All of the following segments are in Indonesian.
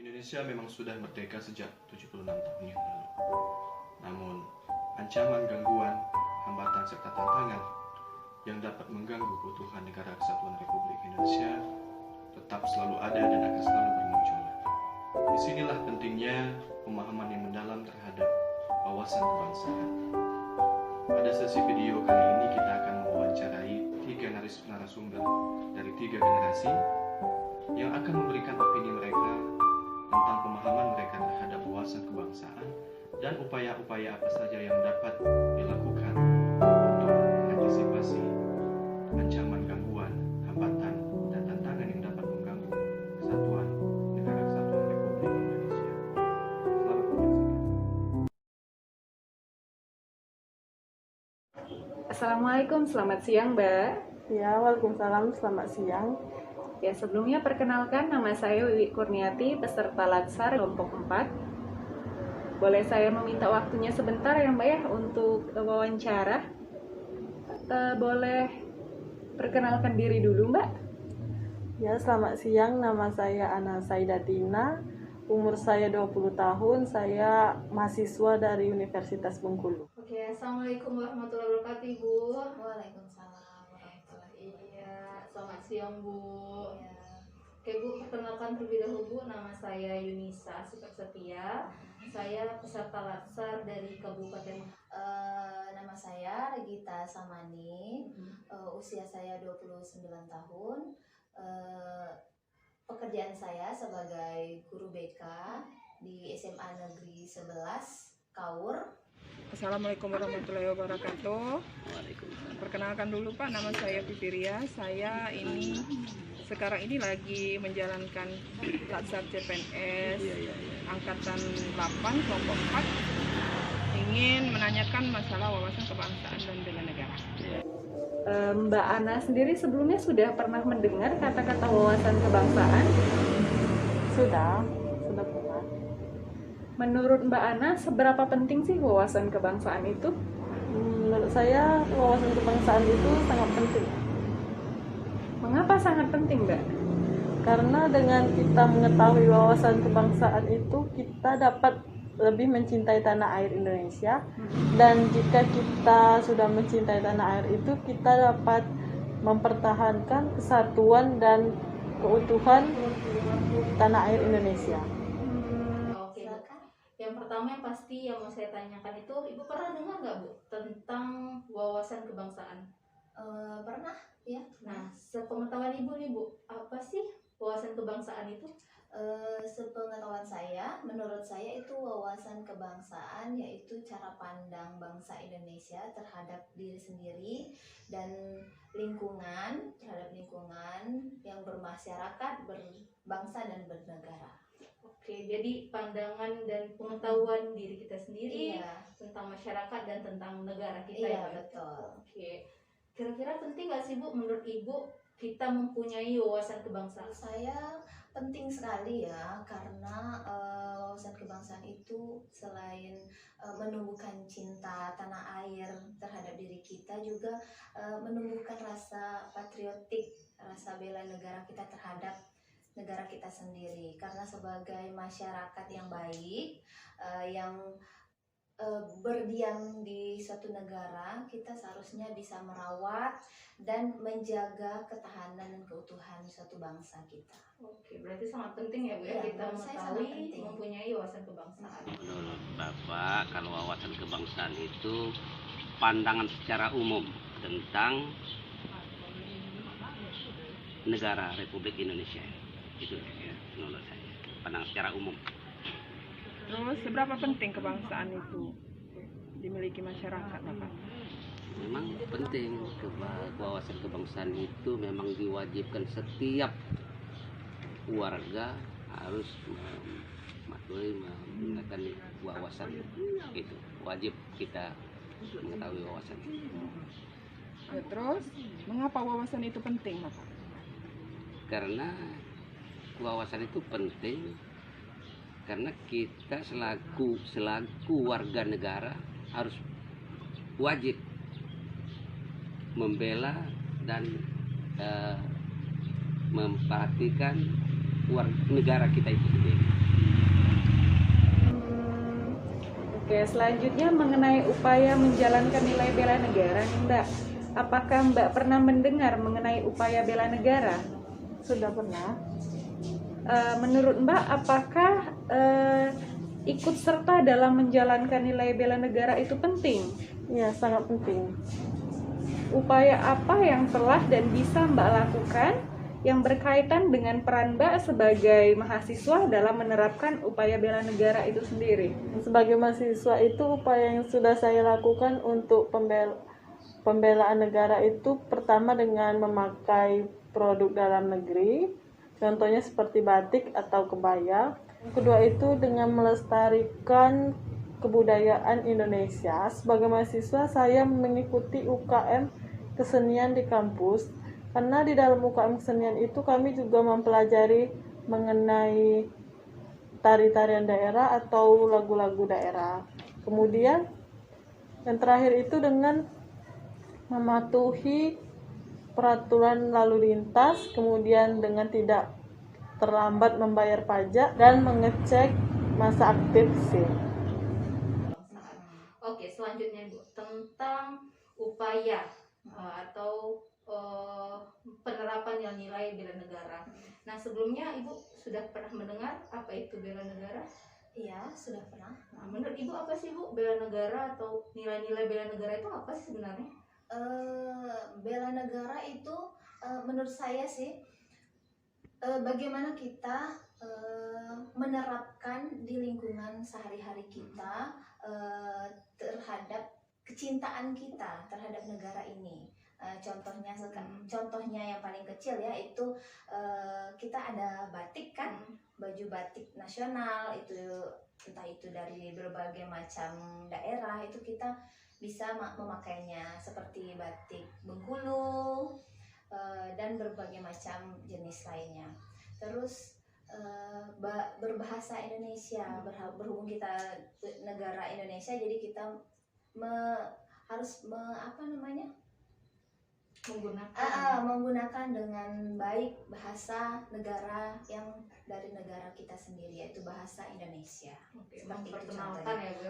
Indonesia memang sudah merdeka sejak 76 tahun yang lalu. Namun, ancaman gangguan, hambatan serta tantangan yang dapat mengganggu keutuhan Negara Kesatuan Republik Indonesia tetap selalu ada dan akan selalu bermunculan. Disinilah pentingnya pemahaman yang mendalam terhadap wawasan kebangsaan. Pada sesi video kali ini kita akan mewawancarai 3 narasumber dari 3 generasi yang akan memberikan opini mereka tentang pemahaman mereka terhadap wawasan kebangsaan dan upaya-upaya apa saja yang dapat dilakukan untuk mengantisipasi ancaman gangguan, hambatan, dan tantangan yang dapat mengganggu kesatuan Negara Kesatuan Republik Indonesia. Selamat menyaksikan. Assalamualaikum, selamat siang Mbak. Ya, waalaikumsalam, selamat siang. Ya, sebelumnya perkenalkan, nama saya Wiwi Kurniati, peserta Latsar kelompok 4. Boleh saya meminta waktunya sebentar ya Mbak ya untuk wawancara? Boleh perkenalkan diri dulu Mbak? Ya, selamat siang, nama saya Ana Saidatina, umur saya 20 tahun, saya mahasiswa dari Universitas Bengkulu. Oke, Assalamualaikum warahmatullahi wabarakatuh Ibu. Waalaikumsalam warahmatullahi Iya, selamat siang Bu. wabarakatuh. Oke Bu, perkenalkan terlebih dahulu Bu, nama saya Yunisa Setia. Saya peserta Latsar dari Kabupaten. Nama saya Regita Samani, usia saya 29 tahun. Pekerjaan saya sebagai guru BK di SMA Negeri 11 Kaur. Assalamualaikum warahmatullahi wabarakatuh. Perkenalkan dulu Pak, nama saya Fifiria. Saya ini sekarang ini lagi menjalankan Latsar CPNS Angkatan 8 kelompok 4. Ingin menanyakan masalah wawasan kebangsaan dan bela negara. Mbak Ana sendiri sebelumnya sudah pernah mendengar kata-kata wawasan kebangsaan? Sudah pernah. Menurut Mbak Ana, seberapa penting sih wawasan kebangsaan itu? Menurut saya, wawasan kebangsaan itu sangat penting. Mengapa sangat penting, Mbak? Karena dengan kita mengetahui wawasan kebangsaan itu, kita dapat lebih mencintai tanah air Indonesia. Dan jika kita sudah mencintai tanah air itu, kita dapat mempertahankan kesatuan dan keutuhan tanah air Indonesia. Oke. Yang pertama yang pasti yang mau saya tanyakan itu, Ibu pernah dengar nggak Bu tentang wawasan kebangsaan? Pernah ya? Nah, sepengetahuan Ibu nih Bu, apa sih wawasan kebangsaan itu? Sepengetahuan saya, menurut saya itu wawasan kebangsaan yaitu cara pandang bangsa Indonesia terhadap diri sendiri dan lingkungan, terhadap lingkungan yang bermasyarakat, berbangsa dan bernegara. Oke, jadi pandangan dan pengetahuan diri kita sendiri Iya, tentang masyarakat dan tentang negara kita iya ya. betul. Oke, kira-kira penting nggak sih Bu menurut Ibu kita mempunyai wawasan kebangsaan? Saya penting sekali ya, karena wawasan kebangsaan itu selain menumbuhkan cinta tanah air terhadap diri kita, juga menumbuhkan rasa patriotik, rasa bela negara kita terhadap negara kita sendiri. Karena sebagai masyarakat yang baik, yang berdiam di suatu negara, kita seharusnya bisa merawat dan menjaga ketahanan dan keutuhan suatu bangsa kita. Oke, berarti sangat penting ya Bu ya Iya, kita menurut saya sangat mengetahui, penting. mempunyai wawasan kebangsaan. Menurut Bapak, kalau wawasan kebangsaan itu pandangan secara umum tentang negara Republik Indonesia. Itu ya, menurut saya, pandangan secara umum. Terus seberapa penting kebangsaan itu dimiliki masyarakat Bapak? Memang penting, wawasan kebangsaan itu memang diwajibkan setiap warga harus mematuhi menggunakan wawasan itu. Wajib kita mengetahui wawasan. Ya, terus mengapa wawasan itu penting Bapak? Karena wawasan itu penting karena kita selaku warga negara harus wajib membela dan memperhatikan negara kita itu sendiri. Oke, selanjutnya mengenai upaya menjalankan nilai bela negara nih Mbak. Apakah Mbak pernah mendengar mengenai upaya bela negara? Sudah pernah. Menurut Mbak, apakah ikut serta dalam menjalankan nilai bela negara itu penting? Ya, sangat penting. Upaya apa yang telah dan bisa Mbak lakukan yang berkaitan dengan peran Mbak sebagai mahasiswa dalam menerapkan upaya bela negara itu sendiri? Sebagai mahasiswa itu upaya yang sudah saya lakukan untuk pembelaan negara itu pertama dengan memakai produk dalam negeri, contohnya seperti batik atau kebaya. Yang kedua itu dengan melestarikan kebudayaan Indonesia. Sebagai mahasiswa saya mengikuti UKM kesenian di kampus, karena di dalam UKM kesenian itu kami juga mempelajari mengenai tari-tarian daerah atau lagu-lagu daerah. Kemudian yang terakhir itu dengan mematuhi peraturan lalu lintas, kemudian dengan tidak terlambat membayar pajak dan mengecek masa aktif SIM. Oke, selanjutnya Ibu tentang upaya atau penerapan nilai bela negara. Nah, sebelumnya Ibu sudah pernah mendengar apa itu bela negara? Iya, sudah pernah. Nah, menurut Ibu apa sih Bu bela negara atau nilai-nilai bela negara itu apa sih sebenarnya? Bela negara itu menurut saya sih bagaimana kita menerapkan di lingkungan sehari-hari kita terhadap kecintaan kita terhadap negara ini. Contohnya yang paling kecil ya itu kita ada batik kan, baju batik nasional itu entah itu dari berbagai macam daerah itu kita bisa memakainya seperti batik Bengkulu dan berbagai macam jenis lainnya. Terus berbahasa Indonesia, berhubung kita negara Indonesia, jadi kita harus menggunakan dengan baik bahasa negara yang dari negara kita sendiri, yaitu bahasa Indonesia. Oke, Seperti itu memperkenalkan ya Bu,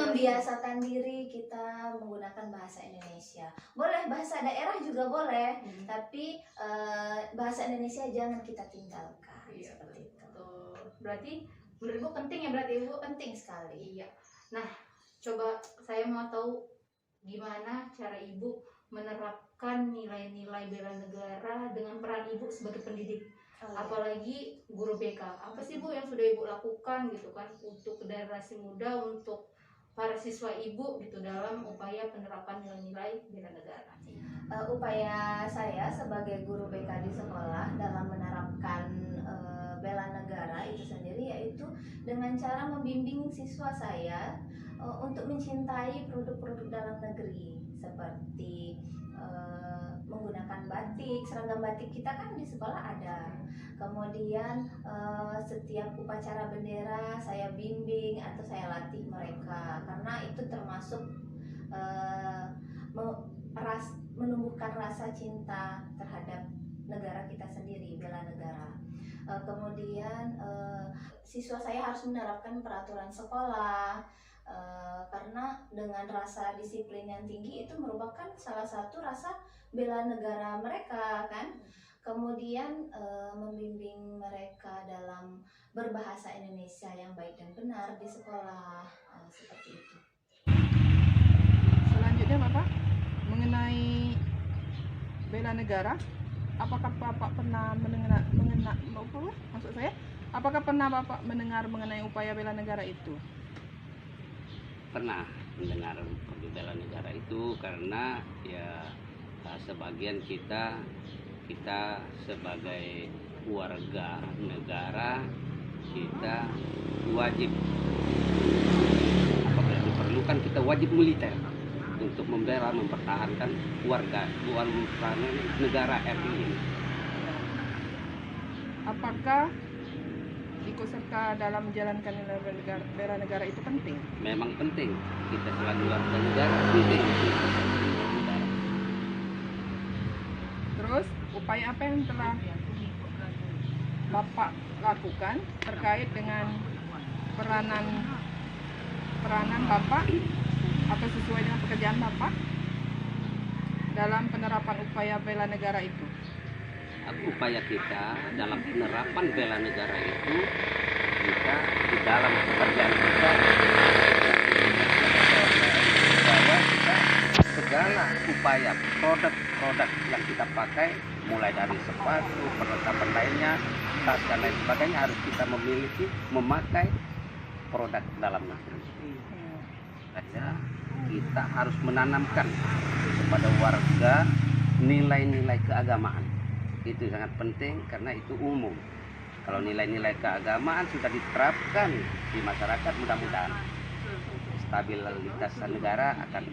membiasakan diri kita menggunakan bahasa Indonesia. Boleh bahasa daerah juga boleh, tapi bahasa Indonesia jangan kita tinggalkan. Iya, Seperti itu. betul. Berarti menurut Ibu penting ya, berarti Ibu? Penting sekali. Iya. Nah, coba saya mau tahu gimana cara Ibu menerapkan nilai-nilai bela negara dengan peran Ibu sebagai pendidik, apalagi guru BK. Apa sih Bu yang sudah Ibu lakukan gitu kan untuk generasi muda, untuk para siswa Ibu gitu dalam upaya penerapan nilai-nilai bela negara? Upaya saya sebagai guru BK di sekolah dalam menerapkan bela negara itu sendiri yaitu dengan cara membimbing siswa saya untuk mencintai produk-produk dalam negeri seperti menggunakan batik, seragam batik kita kan di sekolah ada. Kemudian setiap upacara bendera saya bimbing atau saya latih mereka, karena itu termasuk menumbuhkan rasa cinta terhadap negara kita sendiri, bela negara. Kemudian siswa saya harus menerapkan peraturan sekolah, karena dengan rasa disiplin yang tinggi itu merupakan salah satu rasa bela negara mereka kan. Kemudian membimbing mereka dalam berbahasa Indonesia yang baik dan benar di sekolah, seperti itu. Selanjutnya Bapak, mengenai bela negara, apakah Bapak pernah apakah pernah Bapak mendengar mengenai upaya bela negara itu? Pernah mendengar bela negara itu, karena ya sebagian kita sebagai warga negara kita wajib, apabila diperlukan kita wajib militer untuk membela, mempertahankan negara RI ini. Apakah ikut serta dalam menjalankan nilai bela negara itu penting? Memang penting, kita selalu warga negara penting. Terus upaya apa yang telah Bapak lakukan terkait dengan peranan Bapak atau sesuai dengan pekerjaan Bapak dalam penerapan upaya bela negara itu? Upaya kita dalam penerapan bela negara itu, kita di dalam pekerjaan kita bahwa kita segala upaya produk yang kita pakai, mulai dari sepatu, perlengkapan lainnya, tas dan lain sebagainya, harus kita memakai produk dalam negeri. Saja kita harus menanamkan kepada warga nilai-nilai keagamaan. Itu sangat penting karena itu umum. Kalau nilai-nilai keagamaan sudah diterapkan di masyarakat, mudah-mudahan stabilitas negara akan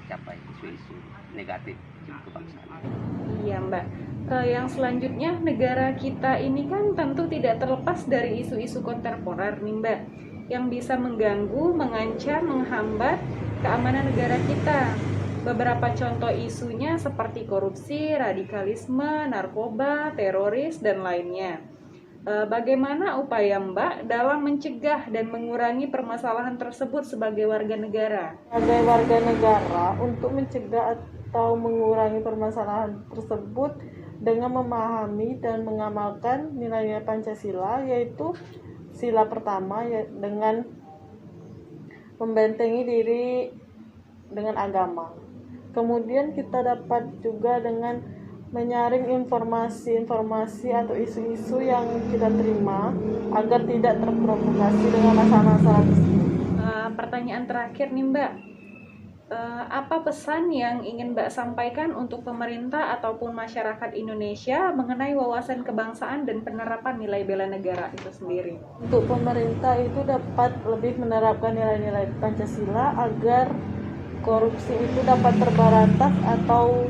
capai isu-isu negatif kebangsaan. Iya Mbak, yang selanjutnya negara kita ini kan tentu tidak terlepas dari isu-isu kontemporer nih Mbak, yang bisa mengganggu, mengancam, menghambat keamanan negara kita. Beberapa contoh isunya seperti korupsi, radikalisme, narkoba, teroris, dan lainnya. Bagaimana upaya Mbak dalam mencegah dan mengurangi permasalahan tersebut sebagai warga negara? Sebagai warga negara, untuk mencegah atau mengurangi permasalahan tersebut dengan memahami dan mengamalkan nilai-nilai Pancasila, yaitu sila pertama dengan membentengi diri dengan agama. Kemudian kita dapat juga dengan menyaring informasi-informasi atau isu-isu yang kita terima agar tidak terprovokasi dengan masalah-masalah tersebut. Pertanyaan terakhir nih Mbak, apa pesan yang ingin Mbak sampaikan untuk pemerintah ataupun masyarakat Indonesia mengenai wawasan kebangsaan dan penerapan nilai bela negara itu sendiri? Untuk pemerintah itu dapat lebih menerapkan nilai-nilai Pancasila agar korupsi itu dapat terberantas atau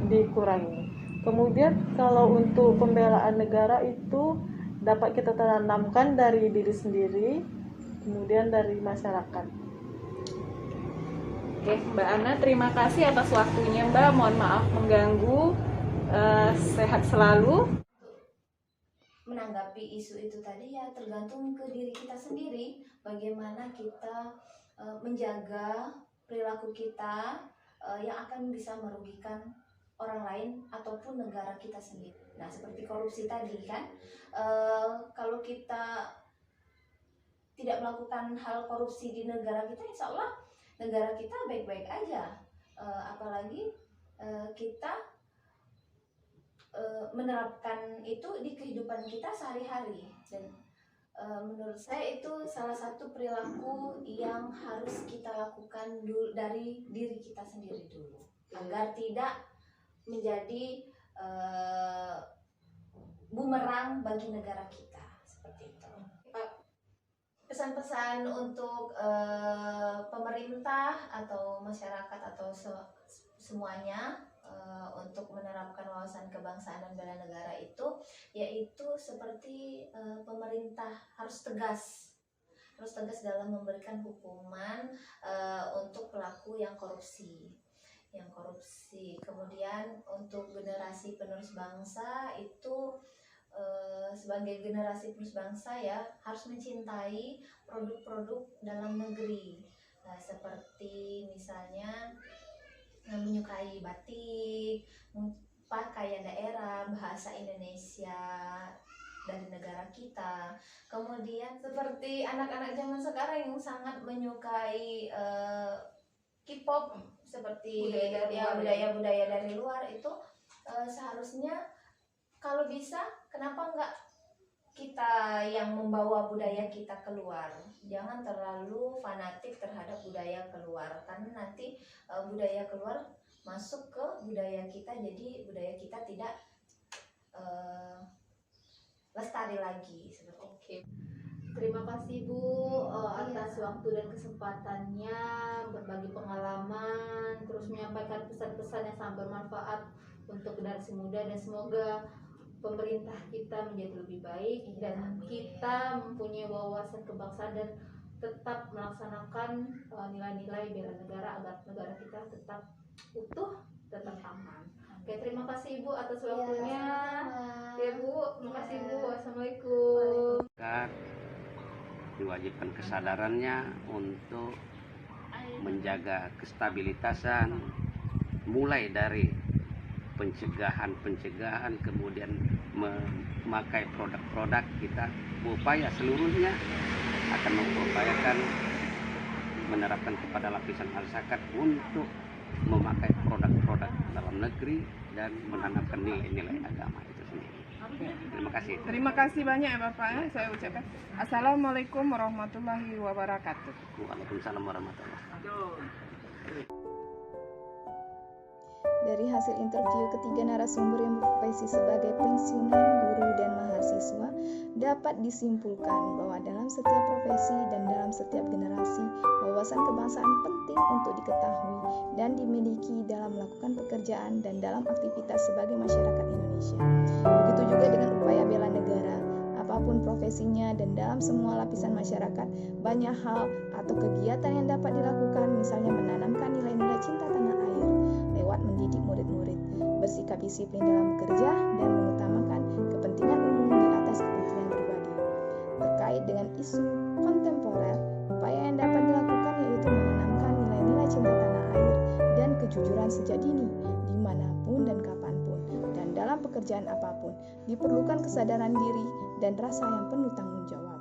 dikurangi. Kemudian kalau untuk pembelaan negara itu dapat kita tanamkan dari diri sendiri, kemudian dari masyarakat. Oke, Mbak Ana, terima kasih atas waktunya Mbak. Mohon maaf mengganggu. Sehat selalu. Menanggapi isu itu tadi ya tergantung ke diri kita sendiri, bagaimana kita menjaga perilaku kita yang akan bisa merugikan orang lain ataupun negara kita sendiri. Nah, seperti korupsi tadi kan, kalau kita tidak melakukan hal korupsi di negara kita, insya Allah negara kita baik-baik aja. Apalagi kita menerapkan itu di kehidupan kita sehari-hari. Dan menurut saya itu salah satu perilaku yang harus kita lakukan dulu dari diri kita sendiri dulu, agar tidak menjadi bumerang bagi negara kita, seperti itu. Pesan-pesan untuk pemerintah atau masyarakat atau semuanya untuk menerapkan wawasan kebangsaan dan bela negara itu, yaitu seperti pemerintah harus tegas dalam memberikan hukuman untuk pelaku yang korupsi. Kemudian untuk generasi penerus bangsa itu, sebagai generasi penerus bangsa ya harus mencintai produk-produk dalam negeri. Nah, seperti misalnya menyukai batik, pakaian daerah, bahasa Indonesia dari negara kita. Kemudian seperti anak-anak zaman sekarang yang sangat menyukai K-pop, seperti budaya-budaya dari luar itu, seharusnya kalau bisa kenapa enggak kita yang membawa budaya kita keluar. Jangan terlalu fanatik terhadap budaya keluar, karena nanti budaya keluar masuk ke budaya kita, jadi budaya kita tidak lestari lagi. Oke. Terima kasih Bu atas waktu dan kesempatannya berbagi pengalaman, terus menyampaikan pesan-pesan yang sangat bermanfaat untuk generasi muda, dan semoga pemerintah kita menjadi lebih baik dan kita mempunyai wawasan kebangsaan dan tetap melaksanakan nilai-nilai bela negara agar negara kita tetap utuh, tetap aman. Oke, terima kasih Ibu atas Iya, waktunya. sama-sama. Ya Bu, terima kasih Iya. Bu. Assalamualaikum. Diwajibkan kesadarannya untuk menjaga kestabilitasan, mulai dari pencegahan, kemudian memakai produk-produk kita, upaya seluruhnya akan mengupayakan menerapkan kepada lapisan masyarakat untuk memakai produk-produk dalam negeri dan menanamkan nilai-nilai agama itu sendiri. Terima kasih. Terima kasih banyak ya Bapak. Saya ucapkan Assalamualaikum warahmatullahi wabarakatuh. Waalaikumsalam warahmatullahi wabarakatuh. Dari hasil interview ketiga narasumber yang berprofesi sebagai pensiunan guru dan mahasiswa, dapat disimpulkan bahwa dalam setiap profesi dan dalam setiap generasi, wawasan kebangsaan penting untuk diketahui dan dimiliki dalam melakukan pekerjaan dan dalam aktivitas sebagai masyarakat Indonesia. Begitu juga dengan upaya bela negara, apapun profesinya dan dalam semua lapisan masyarakat, banyak hal atau kegiatan yang dapat dilakukan, misalnya menanamkan nilai-nilai cinta tanah air lewat mendidik murid-murid, bersikap disiplin dalam bekerja, dan mengutamakan kepentingan umum di atas kepentingan pribadi. Terkait dengan isu kontemporer, upaya yang dapat dilakukan yaitu menanamkan nilai-nilai cinta tanah air dan kejujuran sejak dini, dimanapun dan kapanpun, dan dalam pekerjaan apapun, diperlukan kesadaran diri dan rasa yang penuh tanggung jawab.